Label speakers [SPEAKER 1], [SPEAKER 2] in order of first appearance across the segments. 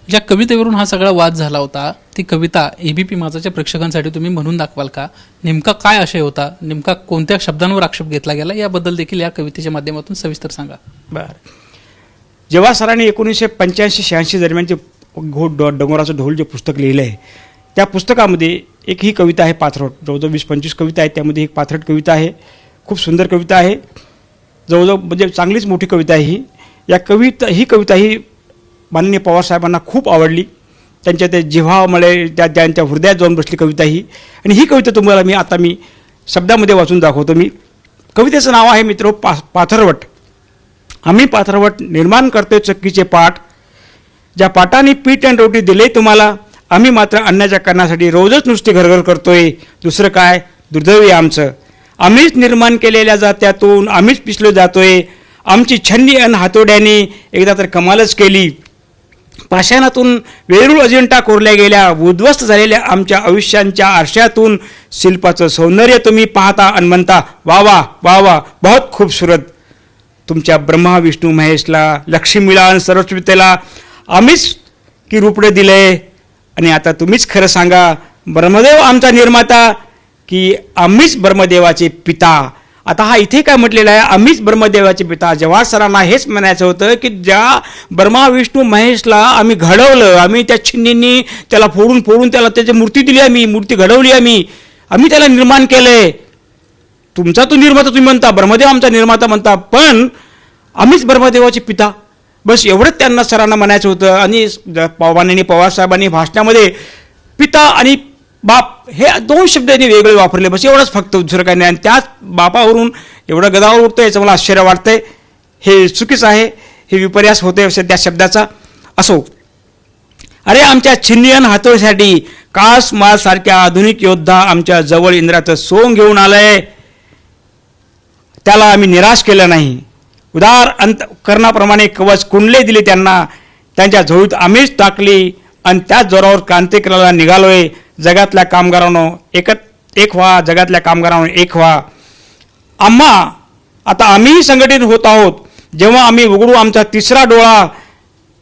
[SPEAKER 1] ज्या कवितेवरून हा सगळा वाद झाला होता ती कविता एबीपी माझाच्या प्रेक्षकांसाठी तुम्ही म्हणून दाखवाल का? नेमका काय आशय होता, नेमका कोणत्या शब्दांवर आक्षेप घेतला गेला याबद्दल देखील या कवितेच्या माध्यमातून सविस्तर सांगा.
[SPEAKER 2] बरं. जेव्हा सरांनी 1985-86 दरम्यानचे डोंगराचं ढोल जे पुस्तक लिहिलं आहे त्या पुस्तकामध्ये एक ही कविता आहे पाथरट. जवळजवळ 20-25 कविता आहेत, त्यामध्ये एक पाथरट कविता आहे. खूप सुंदर कविता आहे, जवळजवळ म्हणजे चांगलीच मोठी कविता आहे ही. ही कविता ही माननीय पवारसाहेबांना खूप आवडली. त्यांच्या त्या जिव्हामुळे त्यांच्या हृदयात जाऊन बसली कविता ही. आणि ही कविता तुम्हाला मी शब्दामध्ये वाचून दाखवतो. कवितेचं नाव आहे मित्र पाथरवट. आम्ही पाथरवट निर्माण करतोय चक्कीचे पाट, ज्या पाटाने पीठ आणि रोटी दिले तुम्हाला, आम्ही मात्र अन्नाच्या करण्यासाठी रोजच नुसती घरघर करतोय. दुसरं काय दुर्दैव आहे आमचं. आम्हीच निर्माण केलेल्या जात्यातून आम्हीच पिसलो जातोय. आमची छन्नी अन हातोड्याने एकदा तर कमालच केली. पाषाणातून वेरूळ अजिंठा कोरल्या गेल्या, उद्ध्वस्त झालेल्या आमच्या आयुष्यांच्या आरशातून शिल्पाचं सौंदर्य तुम्ही पाहता आणि म्हणता वा वा वा वा बहुत खूबसूरत. तुमच्या ब्रह्मा विष्णू महेशला, लक्ष्मीला आणि सरस्वतीला आम्हीच की रुपडे दिले. आणि आता तुम्हीच खरं सांगा, ब्रह्मदेव आमचा निर्माता की आम्हीच ब्रह्मदेवाचे पिता. आता हा इथे काय म्हटलेलं आहे, आम्हीच ब्रह्मदेवाचे पिता. जवाहर सरांना हेच म्हणायचं होतं की ज्या ब्रह्मा विष्णू महेशला आम्ही घडवलं, आम्ही त्या छिन्नींनी त्याला फोडून फोडून त्याला त्याची मूर्ती दिली, आम्ही मूर्ती घडवली, आम्ही त्याला निर्माण केलंय. तुमचा तो निर्माता तुम्ही म्हणता, ब्रह्मदेव आमचा निर्माता म्हणता, पण आम्हीच ब्रह्मदेवाचे पिता. बस एवढंच त्यांना सरांना म्हणायचं होतं. आणि माननीय पवारसाहेबांनी भाषणामध्ये पिता आणि बाप हे 2 शब्द त्यांनी वेगळे वापरले, बस एवढंच फक्त, दुसरं काही नाही. आणि त्याच बापावरून एवढं गदावर उठतं याचं मला आश्चर्य वाटतंय. हे चुकीचं आहे, हे विपर्यास होते त्या शब्दाचा. असो, अरे आमच्या छिन्नियन हातोडीसाठी कास माल सारख्या आधुनिक योद्धा आमच्या जवळ इंद्राचं सोंग घेऊन आलंय. त्याला आम्ही निराश केलं नाही. उदार अंतकरणाप्रमाणे कवच कुंडले दिले त्यांना, त्यांच्या झोळीत आम्हीच टाकली आणि त्याच जोरावर क्रांती करायला निघालोय. जगातल्या कामगारांनो एक व्हा, जगातल्या कामगारांनो एक व्हा. आता आम्हीही संघटित होत आहोत. जेव्हा आम्ही उघडू आमचा तिसरा डोळा,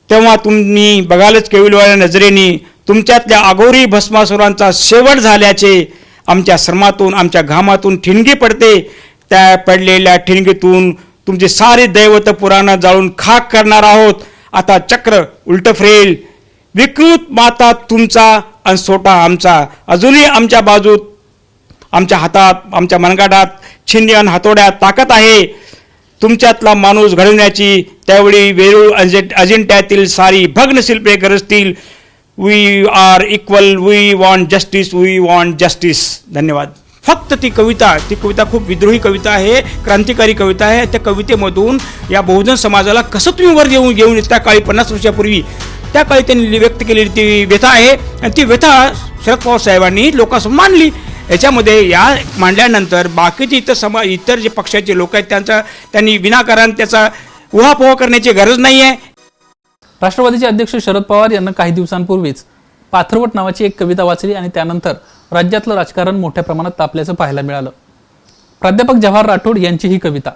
[SPEAKER 2] तेव्हा तुम्ही बघालच केविलवाल्या नजरेने तुमच्यातल्या अघोरी भस्मासुरांचा शेवट झाल्याचे. आमच्या श्रमातून, आमच्या घामातून ठिणगी पडते. त्या पडलेल्या ठिणगीतून तुमचे सारे दैवत पुराण जाळून खाक करणार आहोत. आता चक्र उलट फिरेल. विकृत माता तुमचा आणि सोटा आमचा. अजूनही आमच्या बाजूत, आमच्या हातात, आमच्या मनगाटात, छिन्नी आणि हातोड्यात ताकद आहे तुमच्यातला माणूस घडवण्याची. त्यावेळी वेरूळ अजिंठ्यातील सारी भग्न शिल्पे गरजतील. We are equal, we want justice, we want justice. धन्यवाद. फक्त ती कविता खूप विद्रोही कविता आहे, क्रांतिकारी कविता आहे. त्या कवितेमधून या बहुजन समाजाला कसं तुम्ही वर घेऊन त्या काळी 50 वर्षापूर्वी त्या काळी त्यांनी व्यक्त केलेली ती व्यथा आहे. आणि ती व्यथा शरद पवार साहेबांनी लोकांसमोर मांडली. याच्यामध्ये या मांडल्यानंतर बाकीचे इतर जे पक्षाचे लोक आहेत त्यांनी विनाकारण त्याचा उहापोह करण्याची गरज नाही आहे.
[SPEAKER 1] राष्ट्रवादीचे अध्यक्ष शरद पवार यांना काही दिवसांपूर्वीच पाथरवट नावाची एक कविता वाचली आणि त्यानंतर राज्यातलं राजकारण मोठ्या प्रमाणात तापल्याचं पाहायला मिळालं. प्राध्यापक जवाहर राठोड यांची ही कविता,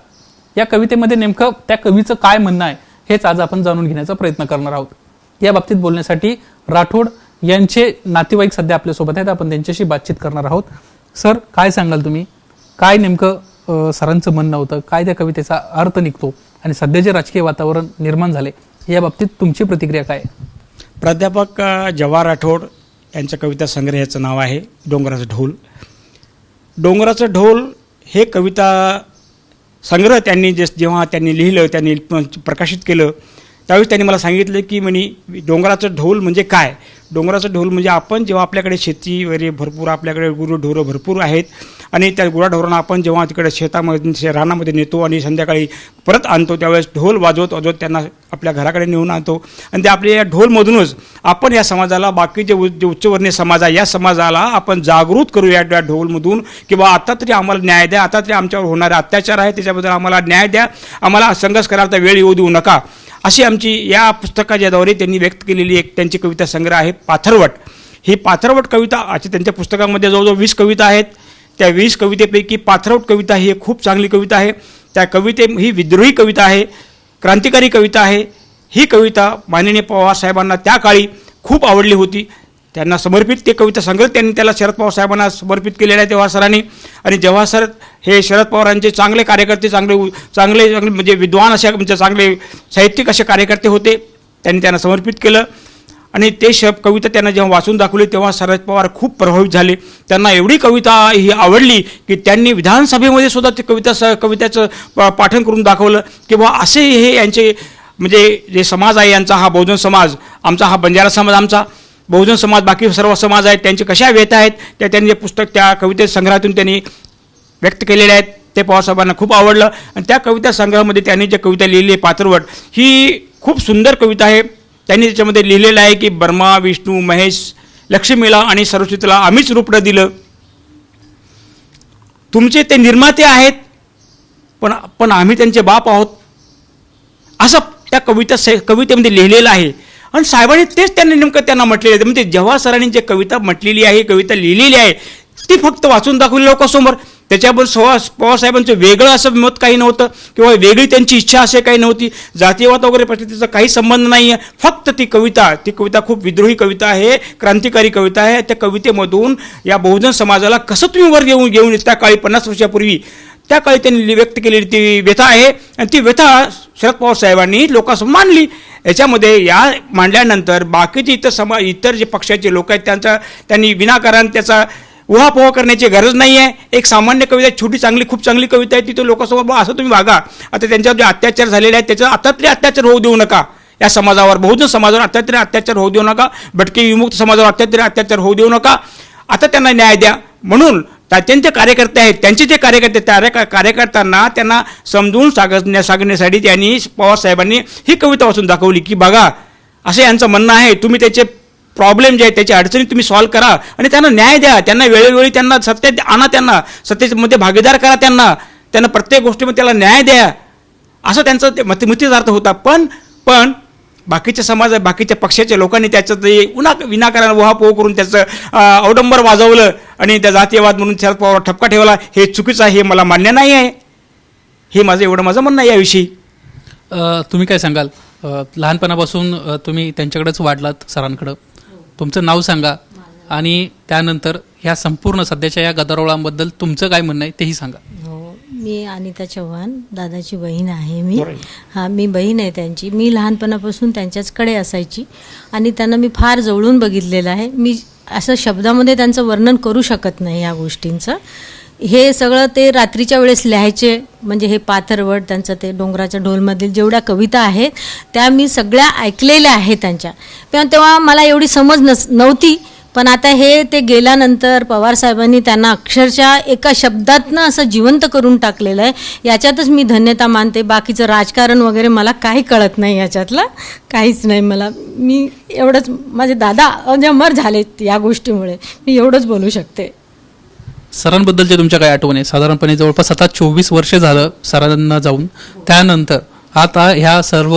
[SPEAKER 1] या कवितेमध्ये नेमकं त्या कवीचं काय म्हणणं आहे हेच आज आपण जाणून घेण्याचा प्रयत्न करणार आहोत. या बाबतीत बोलण्यासाठी राठोड यांचे नातेवाईक सध्या आपल्यासोबत आहेत. आपण त्यांच्याशी बातचीत करणार आहोत. सर, काय सांगाल तुम्ही, काय नेमकं सरांचं म्हणणं होतं, काय त्या कवितेचा अर्थ निघतो आणि सध्या जे राजकीय वातावरण निर्माण झाले या बाबतीत तुमची प्रतिक्रिया काय?
[SPEAKER 2] प्राध्यापक जवाहर राठोड यांच्या कविता संग्रहाचं नाव आहे डोंगराचं ढोल. डोंगराचं ढोल हे कविता संग्रह त्यांनी जेव्हा त्यांनी लिहिलं, त्यांनी प्रकाशित केलं, त्यावेळी त्यांनी मला सांगितलं की डोंगराचं ढोल म्हणजे काय. डोंगराचं ढोल म्हणजे आपण जेव्हा आपल्याकडे शेती वगैरे भरपूर, आपल्याकडे गुरंढोरं भरपूर आहेत आणि त्या गुराढोरांना आपण जेव्हा तिकडे शेतामध्ये रानामध्ये नेतो आणि संध्याकाळी परत आणतो, त्यावेळेस ढोल वाजवत त्यांना आपल्या घराकडे नेऊन आणतो. आणि ते आपल्या या ढोलमधूनच आपण या समाजाला, बाकी जे उच्चवर्णीय समाज आहे या समाजाला आपण जागृत करू या ढोलमधून, किंवा आता तरी आम्हाला न्याय द्या, आता तरी आमच्यावर होणारे अत्याचार आहे त्याच्याबद्दल आम्हाला न्याय द्या, आम्हाला संघर्ष करायला वेळ येऊ देऊ नका. अशी आमची या पुस्तकाच्याद्वारे त्यांनी व्यक्त केलेली एक त्यांची कविता संग्रह आहे पाथरवट. ही पाथरवट कविता अशी त्यांच्या पुस्तकामध्ये जवळजवळ 20 कविता आहेत. त्या 20 कवितेपैकी पाथरवट कविता ही खूप चांगली कविता आहे. त्या ही विद्रोही कविता आहे, क्रांतिकारी कविता आहे. ही कविता माननीय पवार साहेबांना त्या काळी खूप आवडली होती. त्यांना समर्पित ते कविता संग्रह त्यांनी त्याला शरद पवार साहेबांना समर्पित केलेला आहे जवाहर सरांनी. आणि जवाहर सर हे शरद पवारांचे चांगले कार्यकर्ते, चांगले म्हणजे विद्वान असे, म्हणजे चांगले साहित्यिक असे कार्यकर्ते होते. त्यांना समर्पित केलं आणि ते कविता त्यांना जेव्हा वाचून दाखवली तेव्हा शरद पवार खूप प्रभावित झाले. त्यांना एवढी कविता ही आवडली की त्यांनी विधानसभेमध्ये सुद्धा ते कवितेचं पाठन करून दाखवलं की बुवा असे हे यांचे म्हणजे जे समाज आहे यांचा, हा बहुजन समाज, आमचा हा बंजारा समाज, आमचा बहुजन समाज, बाकी सर्व समाज आहेत, त्यांचे कशा व्यथा आहेत त्या त्यांनी जे पुस्तक त्या कविते संग्रहातून त्यांनी व्यक्त केलेल्या आहेत. ते पवारसाहेबांना खूप आवडलं आणि त्या कविता संग्रहामध्ये त्यांनी जे कविता लिहिली आहे पाथरवट, ही खूप सुंदर कविता आहे. त्यांनी त्याच्यामध्ये लिहिलेलं आहे की ब्रह्मा, विष्णू, महेश, लक्ष्मीला आणि सरस्वतीला आम्हीच रूपडं दिलं. तुमचे ते निर्माते आहेत पण आम्ही त्यांचे बाप आहोत, असं त्या कवितेमध्ये लिहिलेलं आहे. आणि साहेबांनी तेच त्यांनी नेमकं त्यांना म्हटलेलं आहे. म्हणजे जवाहर सरांनी जे कविता म्हटलेली आहे, कविता लिहिलेली आहे, ती फक्त वाचून दाखवली लोकांसमोर. त्याच्याबरोबर पवारसाहेबांचं वेगळं असं मत काही नव्हतं किंवा वेगळी त्यांची इच्छा असे काही नव्हती. जातीयवाद वगैरे परिस्थितीचा काही संबंध नाही आहे. फक्त ती कविता खूप विद्रोही कविता आहे, क्रांतिकारी कविता आहे. त्या कवितेमधून या बहुजन समाजाला कसं तुम्ही वर घेऊन त्या काळी 50 वर्षापूर्वी त्या काळी त्यांनी व्यक्त केलेली ती व्यथा आहे. आणि ती व्यथा शरद पवार साहेबांनी लोकांसमोर मांडली. याच्यामध्ये या मांडल्यानंतर बाकीचे इतर जे पक्षाचे लोक आहेत त्यांनी विनाकारण त्याचा उहापोह करण्याची गरज नाही आहे. एक सामान्य कविता, छोटी खूप चांगली कविता आहे, ती तो लोकांसमोर असं तुम्ही वागा. आता त्यांच्यावर जे अत्याचार झालेले आहेत त्याचा आता तरी अत्याचार होऊ देऊ नका. या समाजावर, बहुजन समाजावर अत्याचार होऊ देऊ नका. भटके विमुक्त समाजावर अत्याचार होऊ देऊ नका. आता त्यांना न्याय द्या. म्हणून त्यांचे कार्यकर्ते आहेत, त्यांचे जे कार्यकर्ते त्या कार्यकर्त्यांना त्यांना समजून सांगण्यासाठी त्यांनी पवारसाहेबांनी ही कविता वाचून दाखवली की बघा असं यांचं म्हणणं आहे, तुम्ही त्याचे प्रॉब्लेम जे आहेत त्याच्या अडचणी तुम्ही सॉल्व्ह करा आणि त्यांना न्याय द्या. त्यांना वेळोवेळी त्यांना सत्तेत आणा, त्यांना सत्तेमध्ये भागीदार करा, त्यांना प्रत्येक गोष्टीमध्ये त्याला न्याय द्या, असं त्यांचा ते मतिमतीचा होता. पण बाकीच्या समाजात, बाकीच्या पक्षाच्या लोकांनी त्याचं ते विनाकारण उहापोह करून त्याचं अवडंबर वाजवलं आणि त्या जातीयवाद म्हणून शरद पवार ठपका ठेवला. हे चुकीचं आहे, हे मला मान्य नाही आहे. हे माझं म्हणणं आहे याविषयी.
[SPEAKER 1] तुम्ही काय सांगाल? लहानपणापासून तुम्ही त्यांच्याकडेच वाढलात, सरांकडं. तुमचं नाव सांगा आणि त्यानंतर ह्या संपूर्ण सध्याच्या या गदारोळांबद्दल तुमचं काय म्हणणं आहे तेही सांगा.
[SPEAKER 3] मी अनिता चव्हाण, दादाची बहीण आहे मी. मी बहीण आहे त्यांची. मी लहानपणापासून त्यांच्याचकडे असायची आणि त्यांना मी फार जवळून बघितलेलं आहे. मी असं शब्दामध्ये त्यांचं वर्णन करू शकत नाही या गोष्टींचं. हे सगळं ते रात्रीच्या वेळेस लिहायचे. म्हणजे हे पाथरवट, त्यांचं ते डोंगराच्या ढोलमधील जेवढ्या कविता आहेत त्या मी सगळ्या ऐकलेल्या आहेत त्यांच्या. तेव्हा मला एवढी समज नव्हती. पण आता हे ते गेल्यानंतर पवारसाहेबांनी त्यांना अक्षरशः एका शब्दातनं असं जिवंत करून टाकलेलं आहे. याच्यातच मी धन्यता मानते. बाकीचं राजकारण वगैरे मला काही कळत नाही, याच्यातलं काहीच नाही मला. मी एवढंच, माझे दादा अजमर झालेत या गोष्टीमुळे, मी एवढंच बोलू शकते.
[SPEAKER 1] सरांबद्दलच्या तुमच्या काय आठवणी? साधारणपणे जवळपास आता 24 वर्ष झालं सरांना जाऊन. त्यानंतर आता ह्या सर्व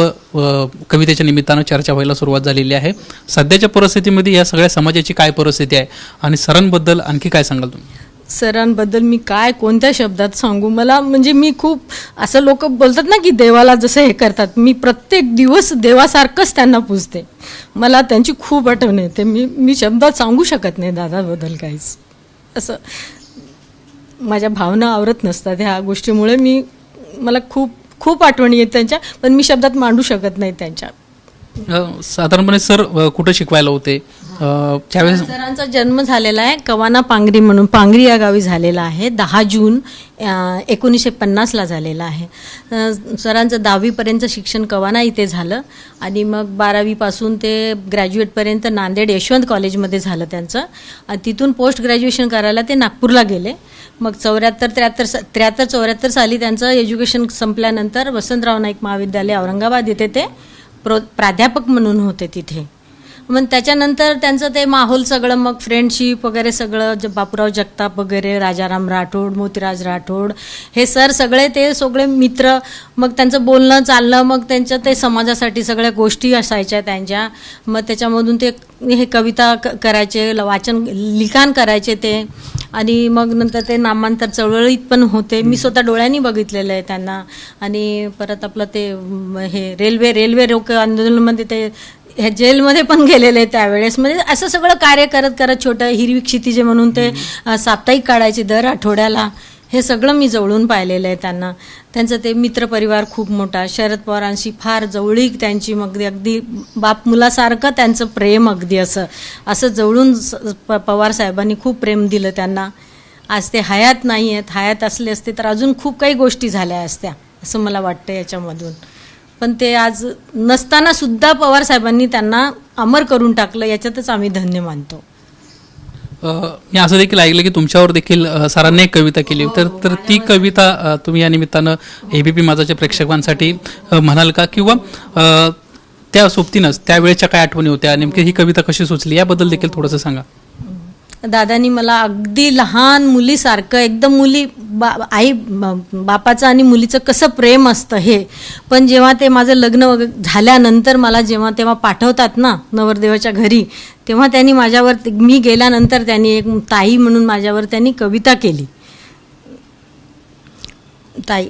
[SPEAKER 1] कवितेच्या निमित्तानं चर्चा व्हायला सुरुवात झालेली आहे. सध्याच्या परिस्थितीमध्ये या सगळ्या समाजाची काय परिस्थिती आहे आणि सरांबद्दल आणखी काय सांगाल तुम्ही?
[SPEAKER 3] सरांबद्दल मी काय कोणत्या शब्दात सांगू? मला म्हणजे मी खूप असं, लोक बोलतात ना की देवाला जसं हे करतात, मी प्रत्येक दिवस देवासारखंच त्यांना पूजते. मला त्यांची खूप आठवण येते. मी शब्दात सांगू शकत नाही दादाबद्दल काहीच. असं माझ्या भावना आवरत नसतात ह्या गोष्टीमुळे. मला खूप आठवणी आहेत त्यांच्या, पण मी शब्दात मांडू शकत नाही त्यांच्या.
[SPEAKER 1] साधारणपणे सर कुठं शिकवायला होते? त्यावेळेस
[SPEAKER 3] सरांचा जन्म झालेला आहे कवाना पांगरी म्हणून, पांगरी या गावी झालेला आहे. 10 जून 1950ला झालेला आहे. सरांचं 10वीपर्यंत शिक्षण कवाना इथे झालं आणि मग 12वीपासून ते ग्रॅज्युएटपर्यंत नांदेड यशवंत कॉलेजमध्ये झालं त्यांचं. तिथून पोस्ट ग्रॅज्युएशन करायला ते नागपूरला गेले. मग 73-74 साली त्यांचं एज्युकेशन संपल्यानंतर वसंतराव नाईक महाविद्यालय औरंगाबाद येथे ते प्राध्यापक म्हणून होते तिथे. मग त्याच्यानंतर त्यांचं ते माहोल सगळं, मग फ्रेंडशिप वगैरे सगळं, बापूराव जगताप वगैरे, राजाराम राठोड, मोतीराज राठोड, हे सगळे मित्र. मग त्यांचं बोलणं चालणं, मग त्यांचं ते समाजासाठी सगळ्या गोष्टी असायच्या त्यांच्या. मग त्याच्यामधून ते हे कविता करायचे, लिखाण करायचे ते. आणि मग नंतर ते नामांतर चळवळीत पण होते. मी स्वतः डोळ्यांनी बघितलेलं आहे त्यांना. आणि परत आपलं ते हे रेल्वे रोको आंदोलनमध्ये ते ह्या जेलमध्ये पण गेलेले त्यावेळेस. म्हणजे असं सगळं कार्य करत करत छोटं हिरवी क्षितिजे म्हणून ते साप्ताहिक काढायचे दर आठवड्याला. हे सगळं मी जवळून पाहिलेलं आहे त्यांना. त्यांचं ते मित्रपरिवार खूप मोठा, शरद पवारांशी फार जवळीक त्यांची, मग अगदी बाप मुलासारखं त्यांचं प्रेम, अगदी असं जवळून पवार साहेबांनी खूप प्रेम दिलं त्यांना. आज ते हयात नाही आहेत. हयात असले असते तर अजून खूप काही गोष्टी झाल्या असत्या असं मला वाटतं याच्यामधून. पण ते आज नसताना सुद्धा पवार साहेबांनी त्यांना अमर करून टाकलं, याच्यातच आम्ही धन्य मानतो.
[SPEAKER 1] मी असं देखील ऐकलं की तुमच्यावर देखील सरांनी एक कविता केली, तर ती कविता तुम्ही या निमित्तानं एबीपी माझाच्या प्रेक्षकांसाठी म्हणाल का? किंवा त्या सोबतीनंच त्यावेळेच्या काय आठवणी होत्या, नेमकी ही कविता कशी सुचली याबद्दल देखील थोडंसं सांगा.
[SPEAKER 3] दादानी मला अगदी लहान मुलीसारखं, एकदम मुली आई बापाचं आणि मुलीचं कसं प्रेम असतं हे. पण जेव्हा ते माझं लग्न झाल्यानंतर मला तेव्हा पाठवतात ना नवरदेवाच्या घरी, तेव्हा त्यांनी माझ्यावर, मी गेल्यानंतर त्यांनी एक ताई म्हणून माझ्यावर त्यांनी कविता केली. ताई,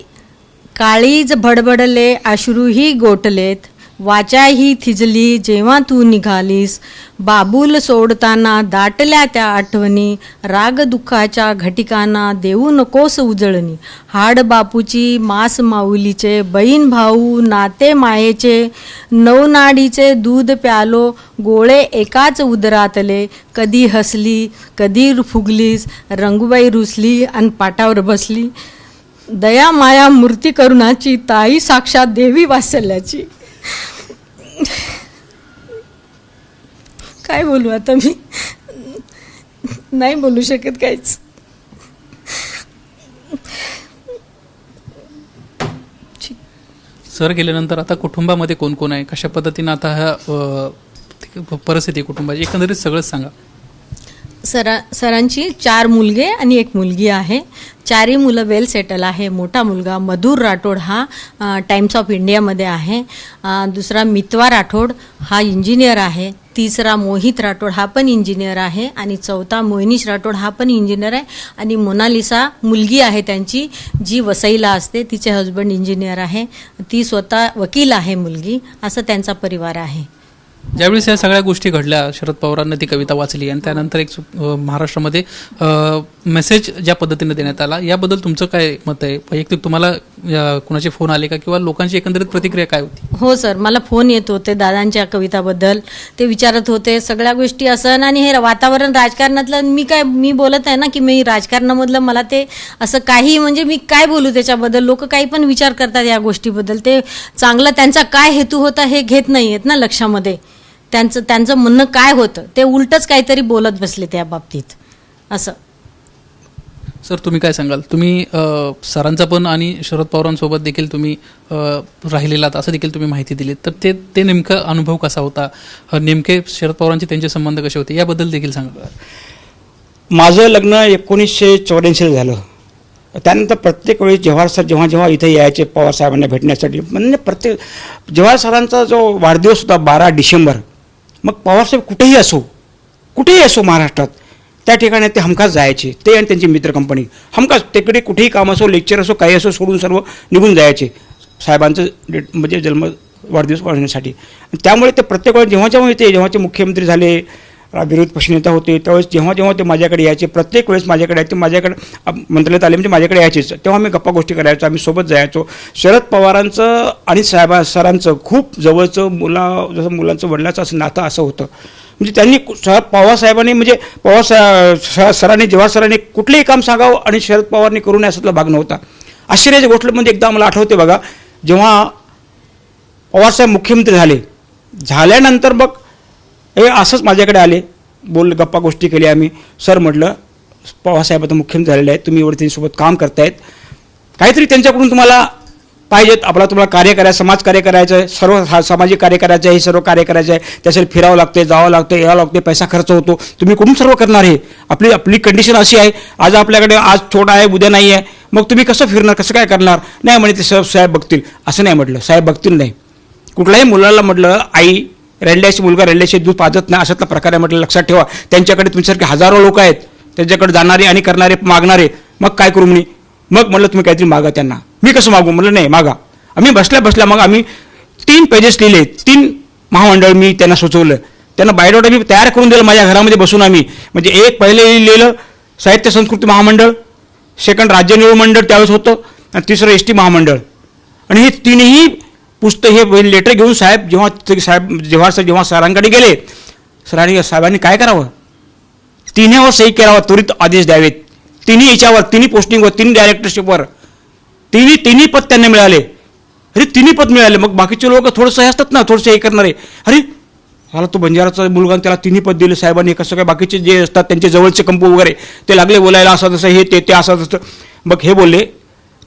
[SPEAKER 3] काळीज भडबडले अश्रूही गोटलेत, वाचाही थिजली जेव्हा तू निघालीस, बाबूल सोडताना दाटल्या त्या आठवणी, राग दुःखाच्या घटिकांना देऊ नकोस उजळणी. हाड बापूची मास माऊलीचे, बहीण भाऊ नाते मायेचे, नवनाडीचे दूध प्यालो गोळे एकाच उदरातले, कधी हसली कधी फुगलीस, रंगूबाई रुसली आणि पाटावर बसली, दया माया मूर्ती करुणाची, ताई साक्षात देवी वात्सल्याची. काय बोलू आता, मी नाही बोलू शकत काहीच.
[SPEAKER 1] सर गेल्यानंतर आता कुटुंबामध्ये कोण कोण आहे, कशा पद्धतीनं आता ह्या परिस्थिती कुटुंबाची एकंदरीत सगळंच सांगा.
[SPEAKER 3] सरांची 4 मुलगे आणि 1 मुलगी आहे. 4ही मुलं वेल सेटल आहे. मोठा मुलगा मधुर राठोड हा टाइम्स ऑफ इंडियामध्ये आहे. दुसरा मितवा राठोड हा इंजिनियर आहे. तिसरा मोहित राठोड हा पण इंजिनियर आहे. आणि चौथा मोहिनीश राठोड हा पण इंजिनियर आहे. आणि मोनालिसा मुलगी आहे त्यांची, जी वसईला असते. तिचे हस्बंड इंजिनियर आहे. ती स्वतः वकील आहे मुलगी. असं त्यांचा परिवार आहे.
[SPEAKER 1] ज्यावेळेस या सगळ्या गोष्टी घडल्या, शरद पवारांनी ती कविता वाचली आणि त्यानंतर एक महाराष्ट्रामध्ये मेसेज ज्या पद्धतीने देण्यात आला, याबद्दल तुमचं काय मत आहे? वैयक्तिक तुम्हाला कुणाचे फोन आले का, किंवा लोकांची एकंदरीत प्रतिक्रिया काय होती?
[SPEAKER 3] हो सर, मला फोन येत होते दादांच्या कविताबद्दल. ते विचारत होते सगळ्या गोष्टी असं. आणि हे वातावरण राजकारणातलं, मी बोलत आहे ना की मी राजकारणामधलं, मला ते असं काही, म्हणजे मी काय बोलू त्याच्याबद्दल. लोक काही पण विचार करतात या गोष्टीबद्दल. ते चांगलं त्यांचा काय हेतू होता हे घेत नाही आहेत ना लक्षामध्ये. त्यांचं म्हणणं काय होतं ते उलटच काहीतरी बोलत बसले त्या बाबतीत असं.
[SPEAKER 1] सर तुम्ही काय सांगाल? तुम्ही सरांचा पण आणि शरद पवारांसोबत देखील तुम्ही राहिलेलात असं देखील तुम्ही माहिती दिली, तर ते नेमका अनुभव कसा होता? नेमके शरद पवारांचे त्यांचे संबंध कसे होते याबद्दल देखील सांगा.
[SPEAKER 2] माझं लग्न 1984 झालं. त्यानंतर प्रत्येक वेळी जवाहर सर जेव्हा इथे यायचे पवार साहेबांना भेटण्यासाठी, म्हणजे जवाहर सरांचा जो वाढदिवस होता 12 डिसेंबर, मग पवारसाहेब कुठेही असो महाराष्ट्रात, त्या ठिकाणी ते हमखास जायचे. ते आणि त्यांची मित्र कंपनी हमखास तिकडे कुठेही काम असो, लेक्चर असो, काही असो, सोडून सर्व निघून जायचे साहेबांचं म्हणजे जन्म वाढदिवस वाढवण्यासाठी. त्यामुळे ते प्रत्येक वेळेस जेव्हा ते मुख्यमंत्री झाले, विरोधी पक्षनेता होते, त्यावेळेस जेव्हा ते माझ्याकडे यायचे, प्रत्येक वेळेस माझ्याकडे यायचे. माझ्याकडे मंत्रालयात आले म्हणजे माझ्याकडे यायचेच. तेव्हा आम्ही गप्पा गोष्टी करायचो, आम्ही सोबत जायचो. शरद पवारांचं आणि सरांचं खूप जवळचं जसं मुलांचं वडिलाचं असं नातं असं होतं. म्हणजे त्यांनी पवारसाहेबांनी, म्हणजे सरांनी, जवाहर सरांनी कुठलंही काम सांगावं आणि शरद पवारांनी करू नये असातला भाग नव्हता. आश्चर्याची गोष्ट म्हणजे एकदा मला आठवते बघा, जेव्हा पवारसाहेब मुख्यमंत्री झाल्यानंतर मग हे असंच माझ्याकडे आले, गप्पा गोष्टी केली आम्ही. सर म्हटलं पवारसाहेब आता मुख्यमंत्री झालेले आहेत, तुम्ही एवढं त्यांच्यासोबत काम करतायत, काहीतरी त्यांच्याकडून तुम्हाला पाहिजेत. तुम्हाला कार्य करायचं, समाजकार्य करायचं आहे, सर्व सामाजिक कार्य करायचं आहे, हे सर्व कार्य करायचं आहे. त्यासाठी फिरावं लागते, जावं लागतं, यावं लागते, पैसा खर्च होतो. तुम्ही कुठून सर्व करणार? हे आपली कंडिशन अशी आहे, आज आपल्याकडे आज छोटा आहे, उद्या नाही आहे, मग तुम्ही कसं फिरणार, कसं काय करणार? नाही म्हणे ते साहेब बघतील. असं नाही म्हटलं, साहेब बघतील नाही. कुठल्याही मुलाला म्हटलं आई मुलगा रडल्याशी दूध पाजत नाही, अशातला प्रकार आहे म्हटलं. लक्षात ठेवा, त्यांच्याकडे तुमच्यासारखे हजारो लोक आहेत, त्याच्याकडे जाणारे आणि करणारे मागणारे, मग काय करू म्हणे. मग म्हणलं तुम्ही काहीतरी मागा त्यांना. मी कसं मागू म्हणलं, नाही मागा. आम्ही बसल्या मग आम्ही 3 पेजेस लिहिले, 3 महामंडळ मी त्यांना सुचवलं. त्यांना बायोडाटा मी तयार करून दिलं माझ्या घरामध्ये बसून आम्ही. म्हणजे एक पहिले लिहिलेलं साहित्य संस्कृती महामंडळ, सेकंड राज्य निवड मंडळ त्यावेळेस होतं, आणि तिसरं एस टी महामंडळ. आणि हे तिन्ही पुस्तक हे लेटर घेऊन साहेब जेव्हा सरांकडे गेले, साहेबांनी काय करावं, तिन्हीवर सही करावं, त्वरित आदेश द्यावेत. तिन्ही याच्यावर, तिन्ही पोस्टिंगवर, 3 डायरेक्टरशिपवर तिन्ही पद त्यांना मिळाले. अरे तिन्ही पद मिळाले. मग बाकीचे लोक थोडंसं हे असतात ना, थोडंसं हे करणारे, अरे मला तो बंजाराचा मुलगा त्याला तिन्ही पद दिलं साहेबांनी. कसं काय बाकीचे जे असतात त्यांचे जवळचे कंपू वगैरे ते लागले बोलायला, असं तसं हे ते असं तसं. मग हे बोलले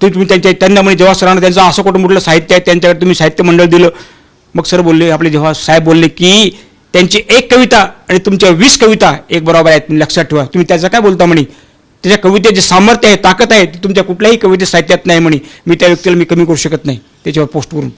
[SPEAKER 2] तुम्ही त्यांना म्हणे जेव्हा सरांना त्यांचं असं कुठं म्हटलं साहित्य आहे त्यांच्याकडे तुम्ही साहित्य मंडळ दिलं. मग सर बोलले, आपले जेव्हा साहेब बोलले की त्यांची 1 कविता आणि तुमच्या 20 कविता एक बरोबर आहेत, लक्षात ठेवा. तुम्ही त्याचं काय बोलता म्हणे, त्याच्या कवितेचे सामर्थ्य आहे, ताकद आहे, ती तुमच्या कुठल्याही कविते साहित्यात नाही म्हणे. मी त्या व्यक्तीला मी कमी करू शकत नाही त्याच्यावर पोस्ट करून.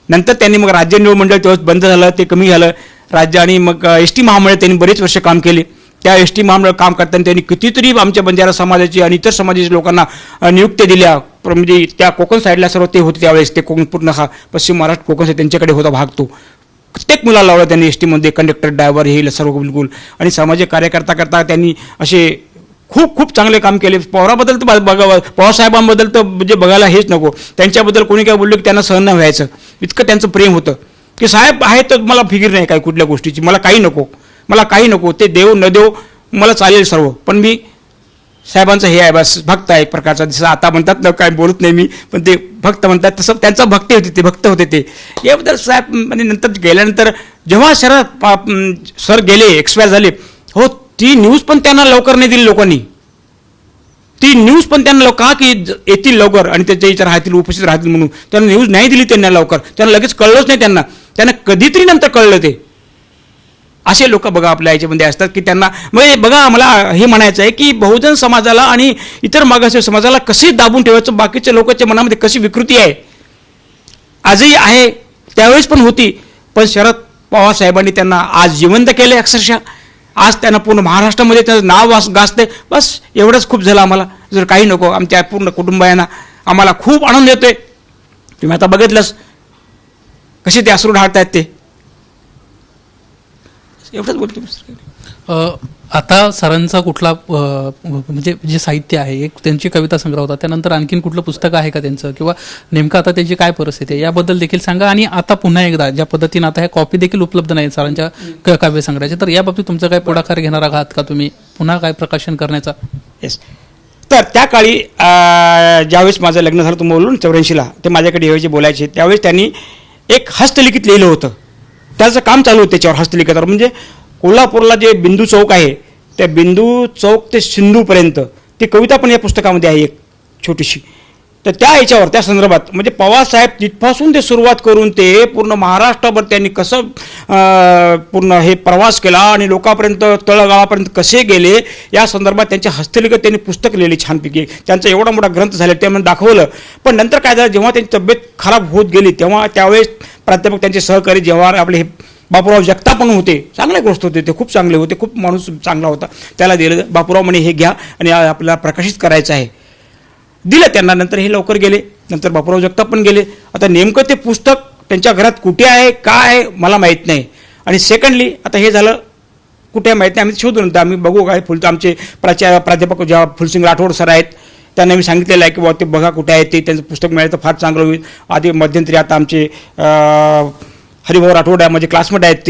[SPEAKER 2] नंतर त्यांनी मग राज्य निवड मंडळ तेव्हा बंद झालं, ते कमी झालं राज्य. आणि मग एस टी महामंडळ त्यांनी बरेच वर्ष काम केले. त्या एस टी महामंडळ काम करताना त्यांनी कितीतरी आमच्या बंजारा समाजाची आणि इतर समाजाच्या लोकांना नियुक्त्या दिल्या. म्हणजे त्या कोकण साईडला सर्व ते होते त्यावेळेस, ते कोकण पूर्ण हा पश्चिम महाराष्ट्र कोकण त्यांच्याकडे होता भाग. तो प्रत्येक मुलाला लावला त्यांनी एस टीमध्ये, कंडक्टर ड्रायव्हर हे सर्व बिलकुल. आणि सामाजिक कार्य करता त्यांनी असे खूप चांगले काम केले. पवाराबद्दल तर पवारसाहेबांबद्दल तर म्हणजे बघायला हेच नको. त्यांच्याबद्दल कोणी काय बोललं की त्यांना सहन न व्हायचं, इतकं त्यांचं प्रेम होतं की साहेब आहे तर मला फिकीर नाही काय कुठल्या गोष्टीची, मला काही नको, ते देव न देव मला चालेल सर्व, पण मी साहेबांचं हे आहे बस, भक्त आहे एक प्रकारचा. जसं आता म्हणतात ना, काय बोलत नाही मी, पण ते भक्त म्हणतात तसं त्यांचं भक्त होते ते. याबद्दल साहेब म्हणजे नंतर गेल्यानंतर जेव्हा सर गेले, एक्सपायर झाले, हो ती न्यूज पण त्यांना लवकर नाही दिली लोकांनी. ती न्यूज पण त्यांना का की येतील लवकर आणि त्याच्या इथे राहतील, उपस्थित राहतील म्हणून त्यांना न्यूज नाही दिली त्यांना लवकर. त्यांना लगेच कळलंच नाही. त्यांना कधीतरी नंतर कळलं ते. असे लोक बघा आपल्या याच्यामध्ये असतात की त्यांना म्हणजे बघा, मला हे म्हणायचं आहे की बहुजन समाजाला आणि इतर मागासवर्गीय समाजाला कसे दाबून ठेवायचं, बाकीच्या लोकांच्या मनामध्ये कशी विकृती आहे, आजही आहे, त्यावेळेस पण होती. पण शरद पवार साहेबांनी त्यांना आज जिवंत केले अक्षरशः. आज त्यांना पूर्ण महाराष्ट्रामध्ये त्याचं नाव गाजते. बस एवढंच खूप झालं आम्हाला. जर काही नको, आमच्या पूर्ण कुटुंबायांना आम्हाला खूप आनंद येतोय. तुम्ही आता बघितलंच कसे ते अश्रू ढाळतायत ते. एवढंच बोलतो.
[SPEAKER 1] आता सरांचा कुठला म्हणजे जे साहित्य आहे, एक त्यांची कविता संग्रह होता, त्यानंतर आणखीन कुठलं पुस्तक आहे का त्यांचं, किंवा नेमकं आता त्यांची काय परिस्थिती आहे याबद्दल देखील सांगा. आणि आता पुन्हा एकदा ज्या पद्धतीनं आता ह्या कॉपी देखील उपलब्ध नाही सरांच्या काव्य संग्रहाचे, तर या बाबतीत तुमचा काय पुढाकार घेणार आहात का तुम्ही पुन्हा काय प्रकाशन करण्याचा?
[SPEAKER 2] येस. तर त्या काळी ज्यावेळेस माझं लग्न झालं, तुम्ही बोलून 84ला, ते माझ्याकडे यावेळी बोलायचे, त्यावेळेस त्यांनी एक हस्तलिखित लिहिलं होतं. त्याचं काम चालू होतं त्याच्यावर हस्तलिखितावर. म्हणजे कोल्हापूरला जे बिंदू चौक आहे, त्या बिंदू चौक ते सिंधूपर्यंत ती कविता पण या पुस्तकामध्ये आहे एक छोटीशी. तर त्या याच्यावर त्या संदर्भात म्हणजे पवारसाहेब तिथपासून ते सुरुवात करून ते पूर्ण महाराष्ट्राभर त्यांनी कसं पूर्ण हे प्रवास केला आणि लोकांपर्यंत तळगाळापर्यंत कसे गेले या संदर्भात त्यांच्या हस्तलिखित त्यांनी पुस्तक लिहिली छानपैकी. त्यांचा एवढा मोठा ग्रंथ झाला त्यामध्ये दाखवलं. पण नंतर काय झालं, जेव्हा त्यांची तब्येत खराब होत गेली त्यावेळेस प्राध्यापक त्यांचे सहकारी जवाहर आपले हे बापूराव जगताप पण होते, चांगले गोष्ट होते ते, खूप चांगले होते, खूप माणूस चांगला होता. त्याला दिलं. बापूराव म्हणे हे घ्या आणि आपल्याला प्रकाशित करायचं आहे. दिलं त्यांना. नंतर हे लवकर गेले. नंतर बापूराव जगताप पण गेले. आता नेमकं ते पुस्तक त्यांच्या घरात कुठे आहे काय आहे मला माहीत नाही. आणि सेकंडली आता हे झालं कुठे माहीत नाही, आम्ही शोधून आम्ही बघू काय आमचे प्राध्यापक जेव्हा फुलसिंग राठोड सर आहेत त्यांना मी सांगितलेलं आहे की बाबा ते बघा कुठे आहे ते, त्यांचं पुस्तक मिळालं तर फार चांगलं होईल. आधी मध्यंतरी आता आमचे हरिभाऊ राठोड आहे, माझे क्लासमेट आहेत,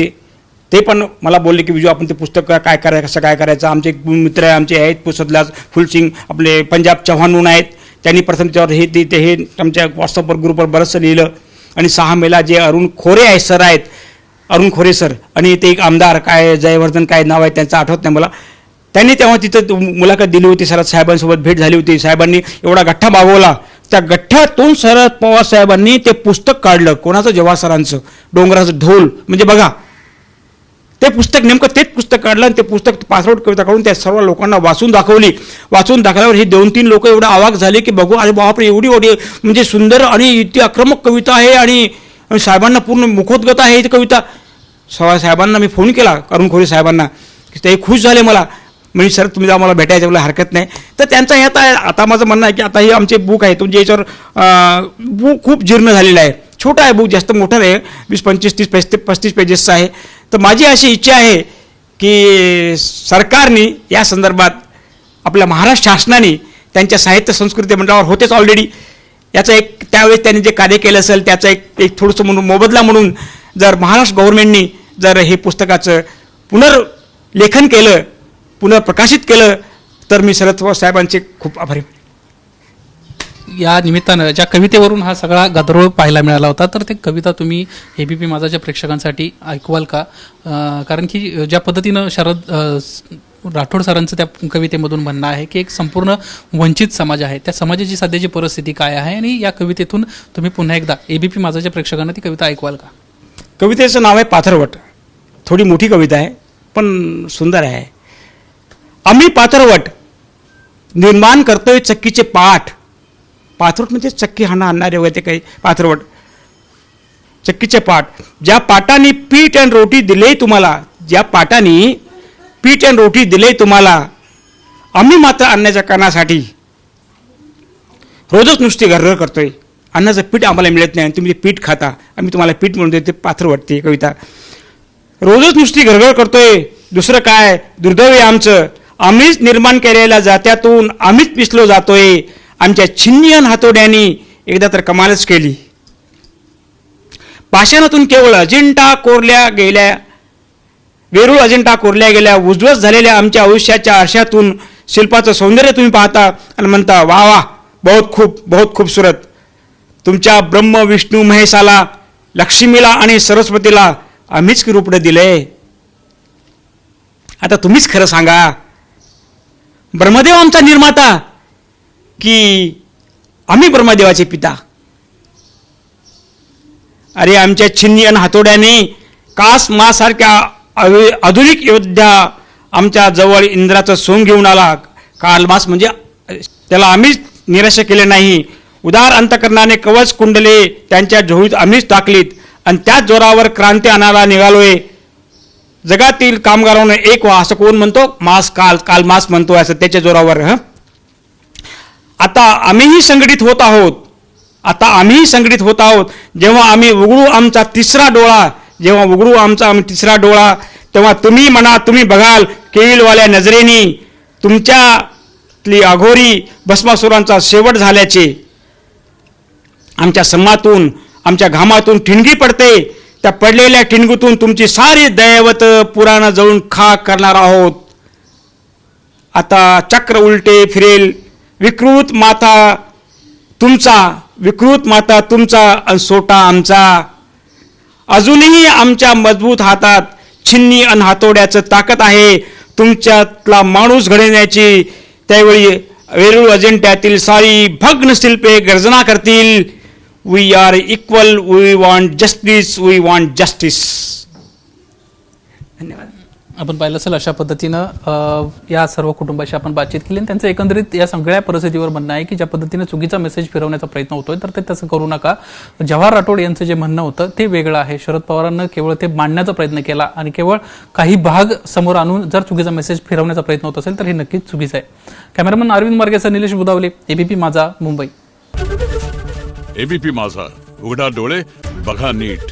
[SPEAKER 2] ते पण मला बोलले की विजू आपण ते पुस्तक काय करायचं, कसं काय करायचं. आमचे मित्र आहे, आमचे आहेत पुसदला फुलसिंग, आपले पंजाब चव्हाण म्हणून आहेत, त्यांनी प्रथम त्यावर हे आमच्या व्हॉट्सअपवर ग्रुपवर बरंचसं लिहिलं. आणि 6 मेला जे अरुण खोरे आहे सर आहेत, अरुण खोरे सर, आणि ते एक आमदार काय जयवर्धन काय नाव आहे त्यांचं आठवत नाही मला, त्यांनी तेव्हा तिथं मुलाखत दिली होती. शरद साहेबांसोबत भेट झाली होती. साहेबांनी एवढा गठ्ठा मागवला. त्या गठ्ठ्यातून शरद पवार साहेबांनी ते पुस्तक काढलं. कोणाचं? जवाहर सरांचं, डोंगराचं ढोल. म्हणजे बघा ते पुस्तक नेमकं तेच पुस्तक काढलं आणि ते पुस्तक पासवर्ड कविता काढून त्या सर्व लोकांना वाचून दाखवली. वाचून दाखवल्यावर हे 2-3 लोक एवढं अवाक झाले की बघू अरे बापरे एवढी म्हणजे सुंदर आणि इतकी आक्रमक कविता आहे आणि साहेबांना पूर्ण मुखोद्गत आहे ही कविता. साहेबांना मी फोन केला, अरुण खोरे साहेबांना, की ते खुश झाले मला. म्हणजे सर तुम्ही आम्हाला भेटायचं मला हरकत नाही. तर त्यांचा हे आता माझं म्हणणं आहे की आता हे आमचे बुक आहे तुमच्या याच्यावर बुक खूप जीर्ण झालेलं आहे. छोटा आहे बुक, जास्त मोठं नाही, 20, 25, 30, 35 पेजेसचं आहे. तर माझी अशी इच्छा आहे की सरकारने या संदर्भात आपल्या महाराष्ट्र शासनाने त्यांच्या साहित्य संस्कृती मंडळावर होतेच ऑलरेडी, याचा एक त्यावेळेस त्यांनी जे कार्य केलं असेल त्याचा एक थोडंसं म्हणून मोबदला म्हणून जर महाराष्ट्र गव्हर्नमेंटनी जर हे पुस्तकाचं पुनर्लेखन केलं, पुनर्प्रकाशित केलं तर मी शरद पवार साहेबांचे खूप आभारी.
[SPEAKER 1] या निमित्तानं ज्या कवितेवरून हा सगळा गदारोळ पाहायला मिळाला होता, तर ते कविता तुम्ही एबीपी माझाच्या प्रेक्षकांसाठी ऐकवाल का? कारण की ज्या पद्धतीनं शरद राठोड सरांचं त्या कवितेमधून म्हणणं आहे की एक संपूर्ण वंचित समाज आहे, त्या समाजाची सध्याची परिस्थिती काय आहे, आणि या कवितेतून तुम्ही पुन्हा एकदा एबीपी माझाच्या प्रेक्षकांना ती कविता ऐकवाल का?
[SPEAKER 2] कवितेचं नाव आहे पाथरवट. थोडी मोठी कविता आहे पण सुंदर आहे. आम्ही पाथरवट निर्माण करतोय चक्कीचे पाठ. पाथरवट म्हणजे चक्की आणणारे वगैरे काही पाथरवट, चक्कीचे पाठ. ज्या पाटाने पीठ अँड रोटी दिले तुम्हाला, ज्या पाटाने पीठ अँड रोटी दिले तुम्हाला, आम्ही मात्र अन्नाच्या कारणासाठी रोजच नुसती घरघर करतोय. अन्नाचं पीठ आम्हाला मिळत नाही आणि तुम्ही ते पीठ खाता, आम्ही तुम्हाला पीठ म्हणून देते. पाथरवट ती कविता. रोजच नुसती घरघर करतोय, दुसरं काय दुर्दैव आहे आमचं. आम्हीच निर्माण केलेल्या जात्यातून आम्हीच पिसलो जातोय. आमच्या छिन्नियन हातोड्यांनी एकदा तर कमालच केली. पाषाणातून केवळ अजिंठा कोरल्या गेल्या, वेरूळ अजिंठा कोरल्या गेल्या, उज्ज्वल झालेल्या आमच्या आयुष्याच्या आरशातून शिल्पाचं सौंदर्य तुम्ही पाहता आणि म्हणता वा वा, बहुत खूबसूरत. तुमच्या ब्रह्म विष्णू महेशाला, लक्ष्मीला आणि सरस्वतीला आम्हीच की रूपडं दिलंय. आता तुम्हीच खरं सांगा, ब्रह्मदेव आमचा निर्माता की आम्ही ब्रह्मदेवाचे पिता? अरे आमच्या छिन्नी आणि हातोड्याने कास मासारख्या आधुनिक योद्धा आमच्या जवळ इंद्राचं सोंग घेऊन आला. कालमास म्हणजे त्याला आम्हीच निराशा केले नाही. उदार अंतकरणाने कवच कुंडले त्यांच्या झोळीत आम्हीच टाकलीत आणि त्याच जोरावर क्रांती आणायला निघालोय. जगातील कामगारांना एक व्हा असं कोण म्हणतो? काल मास म्हणतो असं त्याच्या जोरावर. आता आम्हीही संघटित होत आहोत. जेव्हा आम्ही उघडू आमचा तिसरा डोळा, तेव्हा तुम्ही म्हणा, तुम्ही बघाल केविलवाल्या नजरेनी तुमच्यातली अघोरी भस्मासुरांचा शेवट झाल्याचे. आमच्या सम्मातून, आमच्या घामातून ठिणगी पडते. त्या पडलेल्या ठिणगीतून तुमची सारी दैवत पुराण जळून खाक करणार आहोत. आता चक्र उलटे फिरेल. विकृत माता तुमचा आणि सोटा आमचा. अजूनही आमच्या मजबूत हातात छिन्नी आणि हातोड्याचं ताकद आहे तुमच्यातला माणूस घडवण्याची. त्यावेळी वेरूळ अजिंठ्यातील सारी भग्न शिल्पे गर्जना करतील. We are equal, we want justice. धन्यवाद.
[SPEAKER 1] आपण पाहिलं असेल अशा पद्धतीनं या सर्व कुटुंबाशी आपण बातचीत केली आणि त्यांचं एकंदरीत या सगळ्या परिस्थितीवर म्हणणं आहे की ज्या पद्धतीने चुकीचा मेसेज फिरवण्याचा प्रयत्न होतोय तर ते तसं करू नका. जवाहर राठोड यांचं जे म्हणणं होतं ते वेगळं आहे. शरद पवारांना केवळ ते मांडण्याचा प्रयत्न केला आणि केवळ काही भाग समोर आणून जर चुकीचा मेसेज फिरवण्याचा प्रयत्न होत असेल तर हे नक्कीच चुकीचं आहे. कॅमेरामन अरविंद मार्गेसह निलेश बुदावले, एबीपी माझा, मुंबई.
[SPEAKER 4] एबीपी माझा, उघडा डोळे बघा नीट.